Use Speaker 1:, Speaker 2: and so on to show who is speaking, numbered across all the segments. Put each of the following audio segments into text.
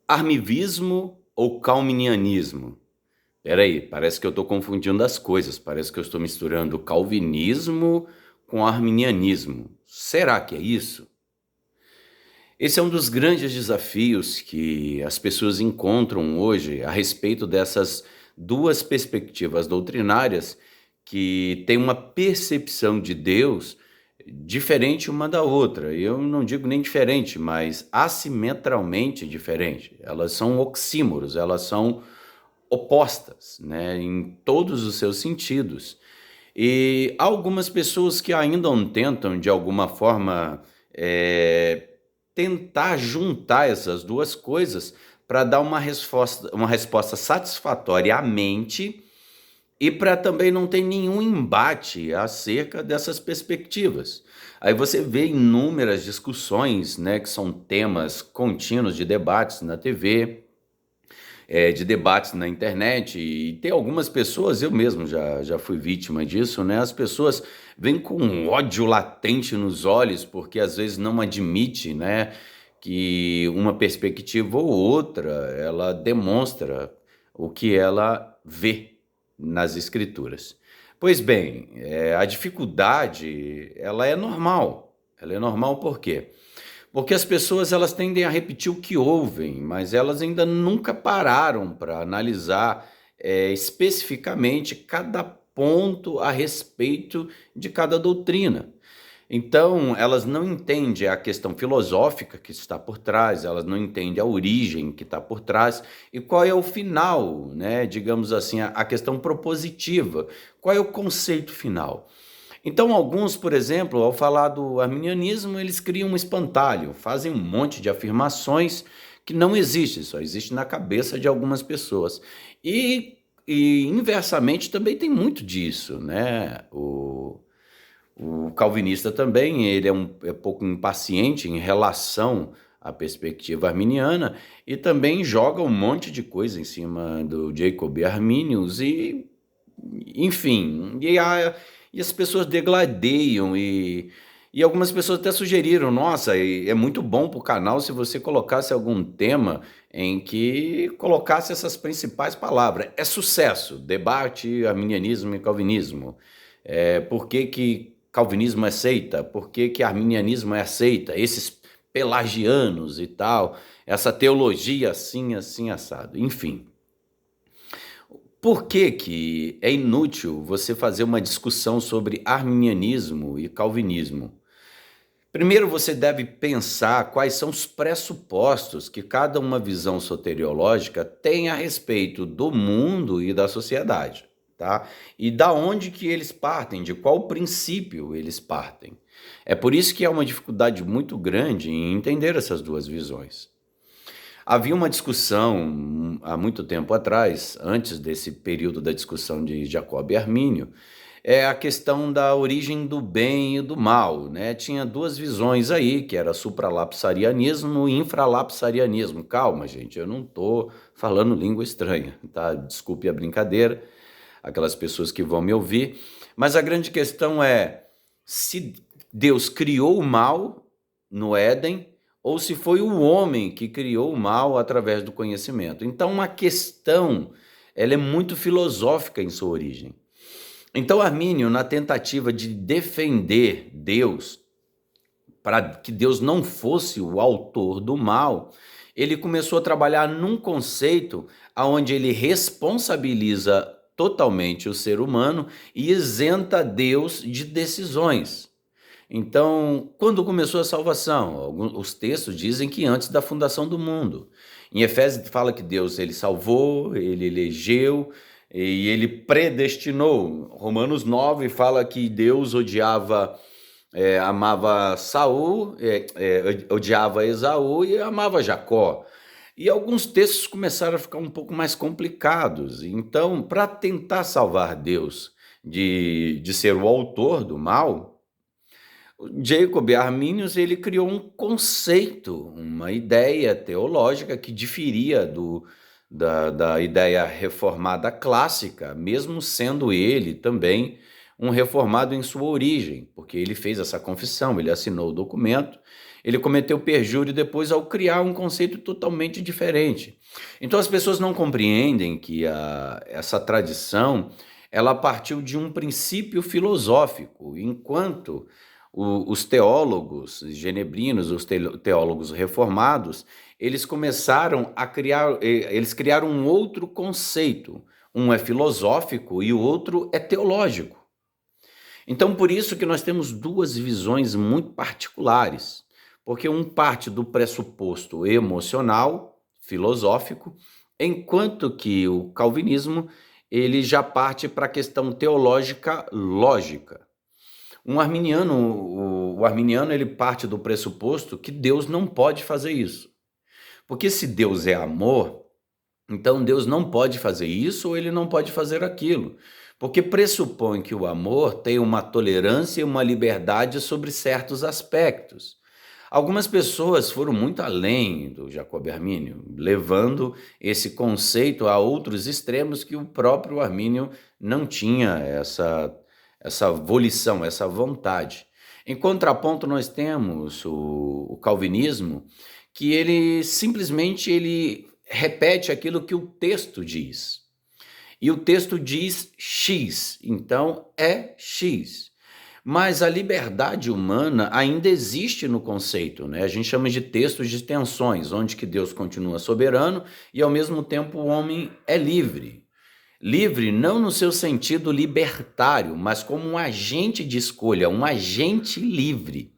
Speaker 1: Armivismo ou calvinianismo? Espera aí, parece que eu estou confundindo as coisas, parece que eu estou misturando calvinismo com arminianismo. Será que é isso? Esse é um dos grandes desafios que as pessoas encontram hoje a respeito dessas duas perspectivas doutrinárias que têm uma percepção de Deus diferente uma da outra. Eu não digo nem diferente, mas assimetralmente diferente. Elas são oxímoros, elas são opostas, né, em todos os seus sentidos. E há algumas pessoas que ainda tentam, de alguma forma, eh, tentar juntar essas duas coisas para dar uma resposta satisfatória à mente e para também não ter nenhum embate acerca dessas perspectivas. Aí você vê inúmeras discussões, né, que são temas contínuos de debates na TV, de debates na internet, e tem algumas pessoas, eu mesmo já fui vítima disso, né? As pessoas vêm com um ódio latente nos olhos, porque às vezes não admite, né, que uma perspectiva ou outra, ela demonstra o que ela vê nas escrituras. Pois bem, a dificuldade, ela é normal. Ela é normal por quê? Porque as pessoas elas tendem a repetir o que ouvem, mas elas ainda nunca pararam para analisar especificamente cada ponto a respeito de cada doutrina. Então, elas não entendem a questão filosófica que está por trás, elas não entendem a origem que está por trás e qual é o final, né? Digamos assim, a questão propositiva, qual é o conceito final. Então, alguns, por exemplo, ao falar do arminianismo, eles criam um espantalho, fazem um monte de afirmações que não existem, só existe na cabeça de algumas pessoas. E inversamente também tem muito disso, né? O calvinista também, ele é pouco impaciente em relação à perspectiva arminiana e também joga um monte de coisa em cima do Jacob Arminius e, enfim, e as pessoas degladeiam e algumas pessoas até sugeriram, nossa, é muito bom para o canal se você colocasse algum tema em que colocasse essas principais palavras. É sucesso, debate arminianismo e calvinismo. Por que calvinismo é seita? Por que arminianismo é aceita? Esses pelagianos e tal, essa teologia assim, assim, assado. Enfim, por que é inútil você fazer uma discussão sobre arminianismo e calvinismo? Primeiro você deve pensar quais são os pressupostos que cada uma visão soteriológica tem a respeito do mundo e da sociedade, tá? E da onde que eles partem, de qual princípio eles partem. É por isso que há uma dificuldade muito grande em entender essas duas visões. Havia uma discussão há muito tempo atrás, antes desse período da discussão de Jacob e Armínio, é a questão da origem do bem e do mal, né? Tinha duas visões aí, que era supralapsarianismo e infralapsarianismo. Calma, gente, eu não estou falando língua estranha, tá? Desculpe a brincadeira, aquelas pessoas que vão me ouvir, mas a grande questão é se Deus criou o mal no Éden ou se foi o homem que criou o mal através do conhecimento. Então, uma questão, ela é muito filosófica em sua origem. Então, Armínio, na tentativa de defender Deus, para que Deus não fosse o autor do mal, ele começou a trabalhar num conceito onde ele responsabiliza totalmente o ser humano e isenta Deus de decisões. Então, quando começou a salvação? Os textos dizem que antes da fundação do mundo. Em Efésios fala que Deus ele salvou, ele elegeu e ele predestinou. Romanos 9 fala que Deus amava Saul, odiava Esaú e amava Jacó. E alguns textos começaram a ficar um pouco mais complicados. Então, para tentar salvar Deus de ser o autor do mal, Jacob Arminius ele criou um conceito, uma ideia teológica que diferia da ideia reformada clássica, mesmo sendo ele também um reformado em sua origem, porque ele fez essa confissão, ele assinou o documento, ele cometeu perjúrio depois ao criar um conceito totalmente diferente. Então as pessoas não compreendem que essa tradição ela partiu de um princípio filosófico, enquanto os teólogos genebrinos, os teólogos reformados, eles começaram a criar, eles criaram um outro conceito. Um é filosófico e o outro é teológico. Então, por isso que nós temos duas visões muito particulares, porque um parte do pressuposto emocional, filosófico, enquanto que o calvinismo ele já parte para a questão teológica lógica. O arminiano ele parte do pressuposto que Deus não pode fazer isso. Porque se Deus é amor, então Deus não pode fazer isso ou ele não pode fazer aquilo. Porque pressupõe que o amor tem uma tolerância e uma liberdade sobre certos aspectos. Algumas pessoas foram muito além do Jacob Armínio, levando esse conceito a outros extremos que o próprio Armínio não tinha essa volição, essa vontade. Em contraponto, nós temos o calvinismo, que ele simplesmente repete aquilo que o texto diz. E o texto diz X, então é X. Mas a liberdade humana ainda existe no conceito, né? A gente chama de textos de tensões, onde que Deus continua soberano e ao mesmo tempo o homem é livre. Livre não no seu sentido libertário, mas como um agente de escolha, um agente livre.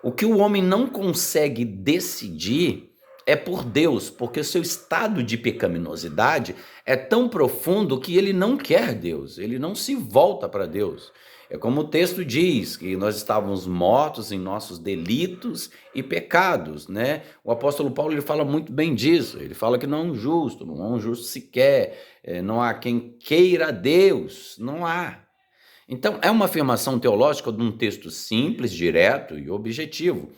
Speaker 1: O que o homem não consegue decidir é por Deus, porque o seu estado de pecaminosidade é tão profundo que ele não quer Deus, ele não se volta para Deus. É como o texto diz, que nós estávamos mortos em nossos delitos e pecados, né? O apóstolo Paulo ele fala muito bem disso, ele fala que não há um justo, não há um justo sequer, não há quem queira Deus, não há. Então, é uma afirmação teológica de um texto simples, direto e objetivo.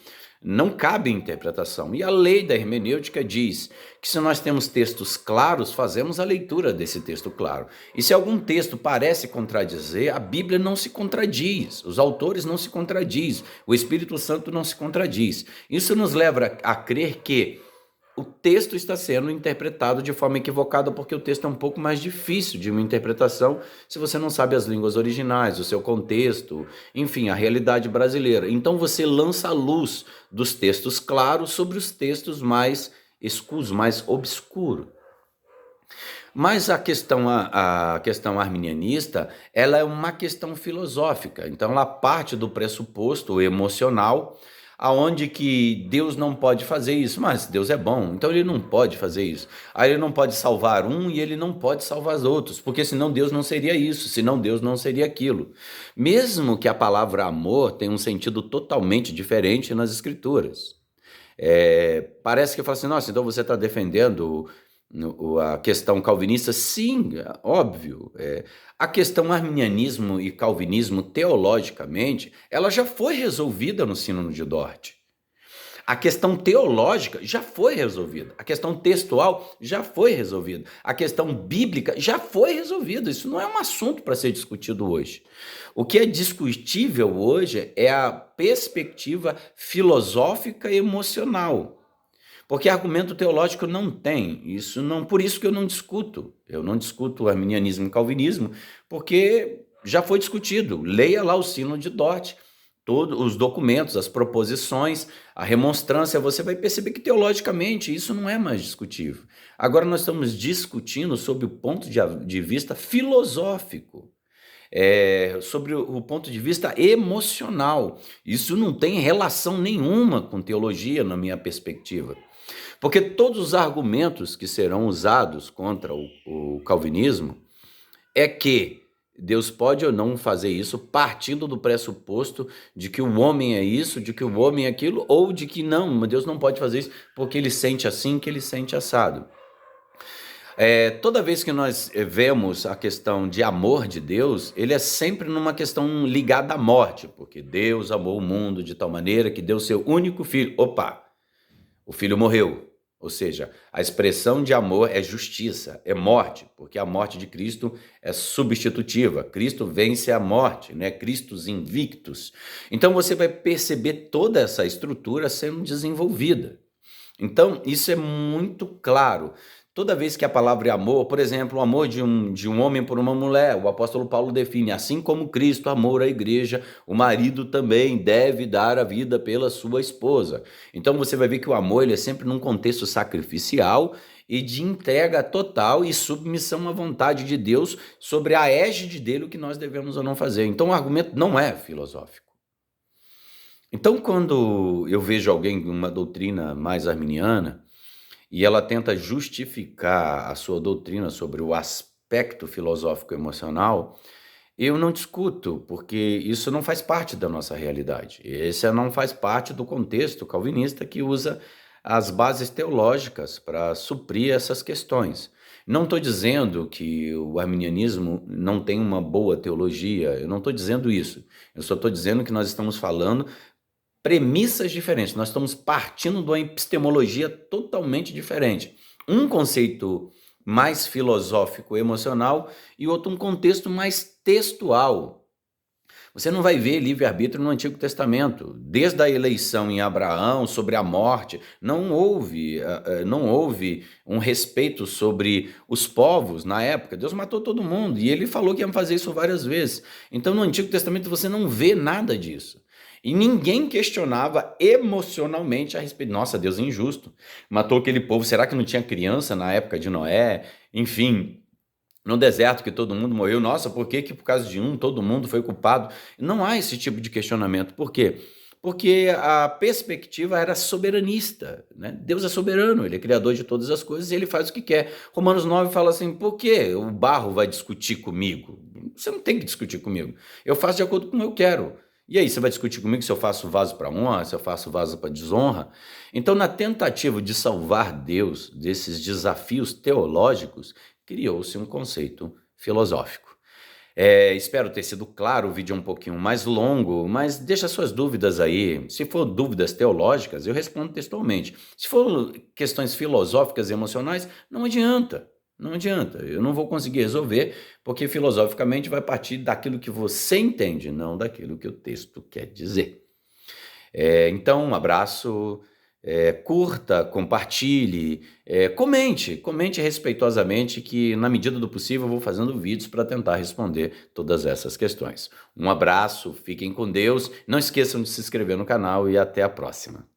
Speaker 1: Não cabe interpretação. E a lei da hermenêutica diz que se nós temos textos claros, fazemos a leitura desse texto claro. E se algum texto parece contradizer, a Bíblia não se contradiz, os autores não se contradiz, o Espírito Santo não se contradiz. Isso nos leva a crer que o texto está sendo interpretado de forma equivocada, porque o texto é um pouco mais difícil de uma interpretação se você não sabe as línguas originais, o seu contexto, enfim, a realidade brasileira. Então você lança a luz dos textos claros sobre os textos mais escuros, mais obscuros. Mas a questão arminianista, ela é uma questão filosófica, então ela parte do pressuposto emocional, aonde que Deus não pode fazer isso, mas Deus é bom, então ele não pode fazer isso. Aí ele não pode salvar um e ele não pode salvar os outros, porque senão Deus não seria isso, senão Deus não seria aquilo. Mesmo que a palavra amor tenha um sentido totalmente diferente nas escrituras. Parece que fala assim, nossa, então você está defendendo a questão calvinista? Sim, óbvio. A questão arminianismo e calvinismo, teologicamente, ela já foi resolvida no Sínodo de Dort. A questão teológica já foi resolvida. A questão textual já foi resolvida. A questão bíblica já foi resolvida. Isso não é um assunto para ser discutido hoje. O que é discutível hoje é a perspectiva filosófica e emocional. Porque argumento teológico não tem, por isso que eu não discuto. Eu não discuto o arminianismo e calvinismo, porque já foi discutido. Leia lá o Sínodo de Dort, todos os documentos, as proposições, a remonstrância, você vai perceber que teologicamente isso não é mais discutível. Agora nós estamos discutindo sobre o ponto de vista filosófico. Sobre o ponto de vista emocional. Isso não tem relação nenhuma com teologia, na minha perspectiva. Porque todos os argumentos que serão usados contra o calvinismo é que Deus pode ou não fazer isso partindo do pressuposto de que o homem é isso, de que o homem é aquilo, ou de que não, Deus não pode fazer isso porque ele sente assim, que ele sente assado. Toda vez que nós vemos a questão de amor de Deus, ele é sempre numa questão ligada à morte, porque Deus amou o mundo de tal maneira que deu seu único filho. Opa, o filho morreu. Ou seja, a expressão de amor é justiça, é morte, porque a morte de Cristo é substitutiva. Cristo vence a morte, né? Christus invictus. Então você vai perceber toda essa estrutura sendo desenvolvida. Então, isso é muito claro. Toda vez que a palavra é amor, por exemplo, o amor de um homem por uma mulher, o apóstolo Paulo define, assim como Cristo amou a igreja, o marido também deve dar a vida pela sua esposa. Então você vai ver que o amor ele é sempre num contexto sacrificial e de entrega total e submissão à vontade de Deus sobre a égide dele, o que nós devemos ou não fazer. Então o argumento não é filosófico. Então, quando eu vejo alguém com uma doutrina mais arminiana e ela tenta justificar a sua doutrina sobre o aspecto filosófico emocional, eu não discuto, porque isso não faz parte da nossa realidade. Esse não faz parte do contexto calvinista que usa as bases teológicas para suprir essas questões. Não estou dizendo que o arminianismo não tem uma boa teologia, eu não estou dizendo isso. Eu só estou dizendo que nós estamos falando premissas diferentes, nós estamos partindo de uma epistemologia totalmente diferente. Um conceito mais filosófico, emocional, e outro um contexto mais textual. Você não vai ver livre-arbítrio no Antigo Testamento. Desde a eleição em Abraão, sobre a morte, não houve um respeito sobre os povos na época. Deus matou todo mundo e ele falou que ia fazer isso várias vezes. Então no Antigo Testamento você não vê nada disso. E ninguém questionava emocionalmente a respeito. Nossa, Deus é injusto. Matou aquele povo. Será que não tinha criança na época de Noé? Enfim, no deserto que todo mundo morreu. Nossa, por que por causa de um todo mundo foi culpado? Não há esse tipo de questionamento. Por quê? Porque a perspectiva era soberanista, né? Deus é soberano, ele é criador de todas as coisas e ele faz o que quer. Romanos 9 fala assim, por que o barro vai discutir comigo? Você não tem que discutir comigo. Eu faço de acordo com o que eu quero. E aí, você vai discutir comigo se eu faço vaso para honra, se eu faço vaso para desonra? Então, na tentativa de salvar Deus desses desafios teológicos, criou-se um conceito filosófico. Espero ter sido claro, o vídeo é um pouquinho mais longo, mas deixa suas dúvidas aí. Se for dúvidas teológicas, eu respondo textualmente. Se for questões filosóficas e emocionais, não adianta. Não adianta, eu não vou conseguir resolver, porque filosoficamente vai partir daquilo que você entende, não daquilo que o texto quer dizer. Então, um abraço, curta, compartilhe, comente respeitosamente que, na medida do possível, eu vou fazendo vídeos para tentar responder todas essas questões. Um abraço, fiquem com Deus, não esqueçam de se inscrever no canal e até a próxima.